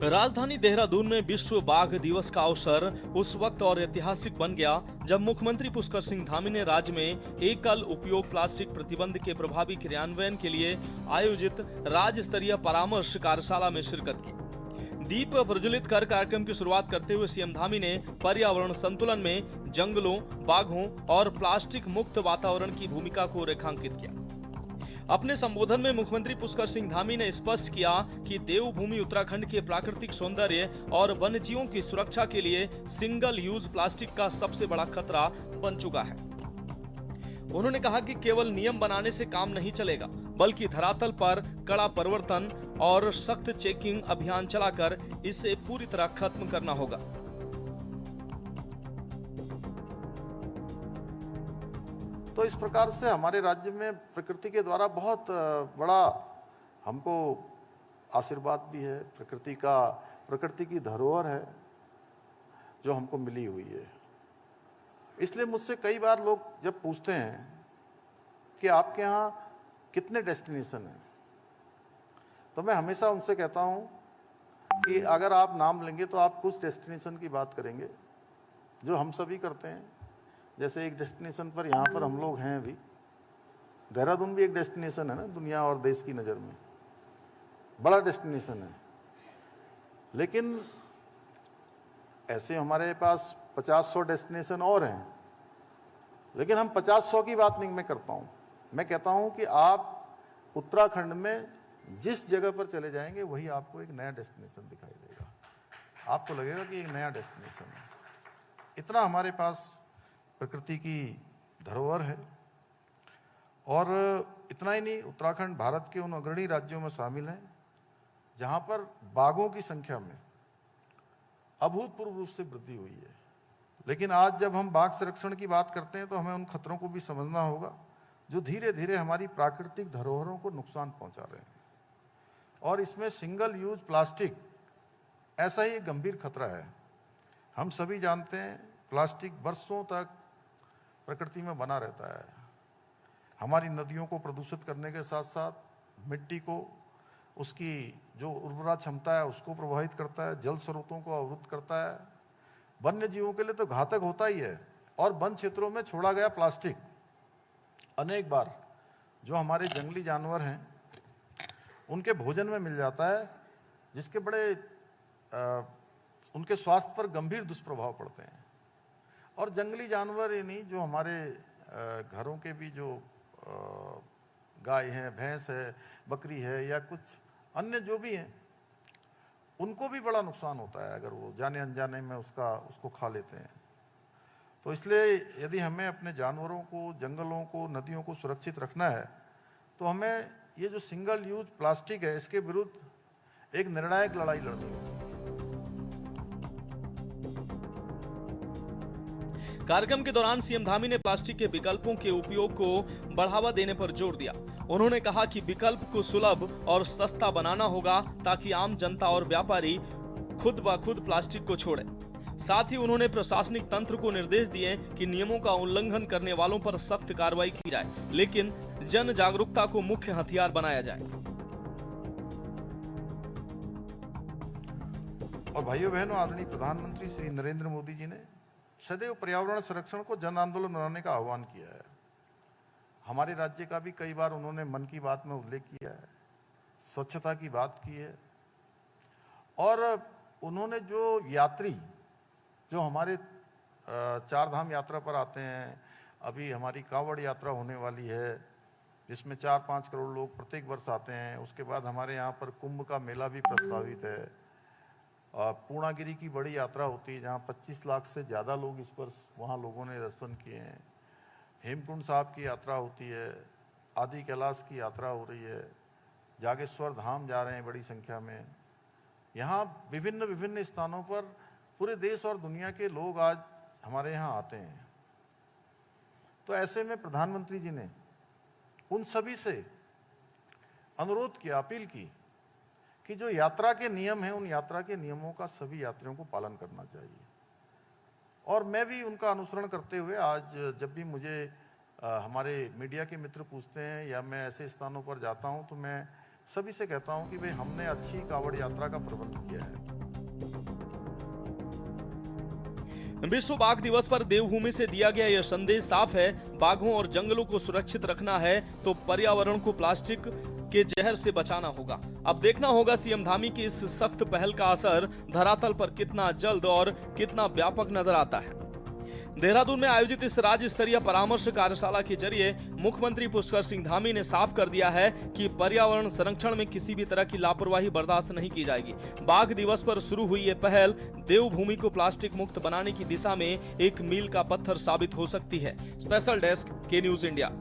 राजधानी देहरादून में विश्व बाघ दिवस का अवसर उस वक्त और ऐतिहासिक बन गया जब मुख्यमंत्री पुष्कर सिंह धामी ने राज्य में एकल उपयोग प्लास्टिक प्रतिबंध के प्रभावी क्रियान्वयन के लिए आयोजित राज्य स्तरीय परामर्श कार्यशाला में शिरकत की। दीप प्रज्वलित कर कार्यक्रम की शुरुआत करते हुए सीएम धामी ने पर्यावरण संतुलन में जंगलों, बाघों और प्लास्टिक मुक्त वातावरण की भूमिका को रेखांकित किया। अपने संबोधन में मुख्यमंत्री पुष्कर सिंह धामी ने स्पष्ट किया कि देवभूमि उत्तराखंड के प्राकृतिक सौंदर्य और वन्यजीवों की सुरक्षा के लिए सिंगल यूज प्लास्टिक का सबसे बड़ा खतरा बन चुका है। उन्होंने कहा कि केवल नियम बनाने से काम नहीं चलेगा, बल्कि धरातल पर कड़ा परिवर्तन और सख्त चेकिंग अभियान चलाकर इसे पूरी तरह खत्म करना होगा। तो इस प्रकार से हमारे राज्य में प्रकृति के द्वारा बहुत बड़ा हमको आशीर्वाद भी है। प्रकृति की धरोहर है जो हमको मिली हुई है। इसलिए मुझसे कई बार लोग जब पूछते हैं कि आपके यहाँ कितने डेस्टिनेशन हैं, तो मैं हमेशा उनसे कहता हूँ कि अगर आप नाम लेंगे तो आप कुछ डेस्टिनेशन की बात करेंगे जो हम सभी करते हैं। जैसे एक डेस्टिनेशन पर यहाँ पर हम लोग हैं अभी, देहरादून भी एक डेस्टिनेशन है ना दुनिया और देश की नज़र में, बड़ा डेस्टिनेशन है। लेकिन ऐसे हमारे पास 50-100 डेस्टिनेशन और हैं, लेकिन हम 50-100 की बात नहीं मैं करता हूँ। मैं कहता हूँ कि आप उत्तराखंड में जिस जगह पर चले जाएंगे वही आपको एक नया डेस्टिनेशन दिखाई देगा। आपको लगेगा कि एक नया डेस्टिनेशन है। इतना हमारे पास प्रकृति की धरोहर है। और इतना ही नहीं, उत्तराखंड भारत के उन अग्रणी राज्यों में शामिल है जहाँ पर बाघों की संख्या में अभूतपूर्व रूप से वृद्धि हुई है। लेकिन आज जब हम बाघ संरक्षण की बात करते हैं तो हमें उन खतरों को भी समझना होगा जो धीरे धीरे हमारी प्राकृतिक धरोहरों को नुकसान पहुंचा रहे हैं। और इसमें सिंगल यूज प्लास्टिक ऐसा ही एक गंभीर खतरा है। हम सभी जानते हैं प्लास्टिक वर्षों तक प्रकृति में बना रहता है। हमारी नदियों को प्रदूषित करने के साथ साथ मिट्टी को, उसकी जो उर्वरा क्षमता है उसको प्रभावित करता है, जल स्रोतों को अवरुद्ध करता है। वन्य जीवों के लिए तो घातक होता ही है। और वन क्षेत्रों में छोड़ा गया प्लास्टिक अनेक बार जो हमारे जंगली जानवर हैं उनके भोजन में मिल जाता है, जिसके बड़े उनके स्वास्थ्य पर गंभीर दुष्प्रभाव पड़ते हैं। और जंगली जानवर ही नहीं, जो हमारे घरों के भी जो गाय हैं, भैंस है, बकरी है या कुछ अन्य जो भी हैं, उनको भी बड़ा नुकसान होता है अगर वो जाने अनजाने में उसको खा लेते हैं। तो इसलिए यदि हमें अपने जानवरों को, जंगलों को, नदियों को सुरक्षित रखना है तो हमें ये जो सिंगल यूज प्लास्टिक है इसके विरुद्ध एक निर्णायक लड़ाई लड़नी होगी। कार्यक्रम के दौरान सीएम धामी ने प्लास्टिक के विकल्पों के उपयोग को बढ़ावा देने पर जोर दिया। उन्होंने कहा कि विकल्प को सुलभ और सस्ता बनाना होगा ताकि आम जनता और व्यापारी खुद ब खुद प्लास्टिक को छोड़े। साथ ही उन्होंने प्रशासनिक तंत्र को निर्देश दिए कि नियमों का उल्लंघन करने वालों पर सख्त कार्रवाई की जाए, लेकिन जन जागरूकता को मुख्य हथियार बनाया जाए। और भाइयों बहनों, आदरणीय प्रधानमंत्री श्री नरेंद्र मोदी जी ने सदैव पर्यावरण संरक्षण को जन आंदोलन बनाने का आह्वान किया है। हमारे राज्य का भी कई बार उन्होंने मन की बात में उल्लेख किया है, स्वच्छता की बात की है। और उन्होंने जो यात्री जो हमारे चार धाम यात्रा पर आते हैं, अभी हमारी कांवड़ यात्रा होने वाली है जिसमें 4-5 करोड़ लोग प्रत्येक वर्ष आते हैं। उसके बाद हमारे यहाँ पर कुंभ का मेला भी प्रस्तावित है। पूर्णागिरी की बड़ी यात्रा होती है जहाँ 25 लाख से ज़्यादा लोग इस पर वहाँ लोगों ने दर्शन किए हैं। हेमकुंड साहब की यात्रा होती है, आदि कैलाश की यात्रा हो रही है, जागेश्वर धाम जा रहे हैं बड़ी संख्या में। यहाँ विभिन्न स्थानों पर पूरे देश और दुनिया के लोग आज हमारे यहाँ आते हैं। तो ऐसे में प्रधानमंत्री जी ने उन सभी से अनुरोध किया, अपील की कि जो यात्रा के नियम हैं उन यात्रा के नियमों का सभी यात्रियों को पालन करना चाहिए। और मैं भी उनका अनुसरण करते हुए आज जब भी मुझे हमारे मीडिया के मित्र पूछते हैं या मैं ऐसे स्थानों पर जाता हूं तो मैं सभी से कहता हूं कि भाई हमने अच्छी कांवड़ यात्रा का प्रबंध किया है। विश्व बाघ दिवस पर देवभूमि से दिया गया यह संदेश साफ है, बाघों और जंगलों को सुरक्षित रखना है तो पर्यावरण को प्लास्टिक के जहर से बचाना होगा। अब देखना होगा सीएम धामी की इस सख्त पहल का असर धरातल पर कितना जल्द और कितना व्यापक नजर आता है। देहरादून में आयोजित इस राज्य स्तरीय परामर्श कार्यशाला के जरिए मुख्यमंत्री पुष्कर सिंह धामी ने साफ कर दिया है कि पर्यावरण संरक्षण में किसी भी तरह की लापरवाही बर्दाश्त नहीं की जाएगी। बाघ दिवस पर शुरू हुई ये पहल देवभूमि को प्लास्टिक मुक्त बनाने की दिशा में एक मील का पत्थर साबित हो सकती है। स्पेशल डेस्क के न्यूज इंडिया।